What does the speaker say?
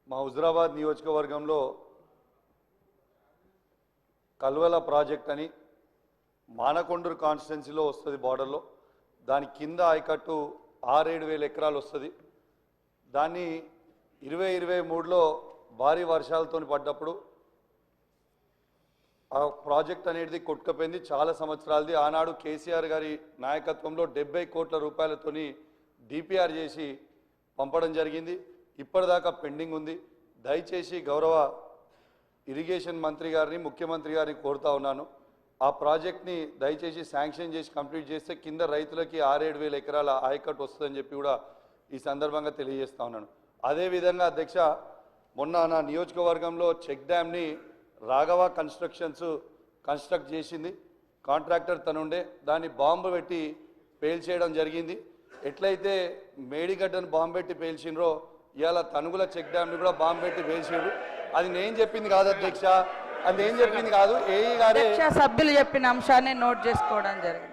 మా హుజురాబాద్ నియోజకవర్గంలో కల్వల ప్రాజెక్ట్ అని మానకొండూరు కాన్స్టిట్యున్సీలో వస్తుంది బార్డర్లో. దాని కింద ఆయకట్టు 6-7 ఎకరాలు వస్తుంది. దాన్ని 2023లో భారీ వర్షాలతో పడ్డప్పుడు ఆ ప్రాజెక్ట్ అనేది కొట్టుకపోయింది. చాలా సంవత్సరాలది. ఆనాడు కేసీఆర్ గారి నాయకత్వంలో 70 కోట్ల రూపాయలతోని డిపిఆర్ చేసి పంపడం జరిగింది. ఇప్పటిదాకా పెండింగ్ ఉంది. దయచేసి గౌరవ ఇరిగేషన్ మంత్రి గారిని, ముఖ్యమంత్రి గారిని కోరుతా ఉన్నాను, ఆ ప్రాజెక్ట్ని దయచేసి శాంక్షన్ చేసి కంప్లీట్ చేస్తే కింద రైతులకి 6-7 ఎకరాల ఆయకట్టు వస్తుందని చెప్పి కూడా ఈ సందర్భంగా తెలియజేస్తా ఉన్నాను. అదేవిధంగా అధ్యక్ష, మొన్న నా నియోజకవర్గంలో చెక్ డ్యామ్ని రాఘవ కన్స్ట్రక్షన్స్ కన్స్ట్రక్ట్ చేసింది. కాంట్రాక్టర్ తనుండే దాన్ని బాంబు పెట్టి పేల్చేయడం జరిగింది. ఎట్లయితే మేడిగడ్డను బాంబు పెట్టి పేల్చిండ్రో ఇవాళ తనుగుల చెక్ డ్యామ్ని కూడా బాంబు పెట్టి పేల్చారు. అది నేను చెప్పింది కాదు అధ్యక్ష, అది నేను చెప్పింది కాదు, ఏఈ గారే సభ్యులు చెప్పిన అంశాన్ని నోట్ చేసుకోవడం జరిగింది.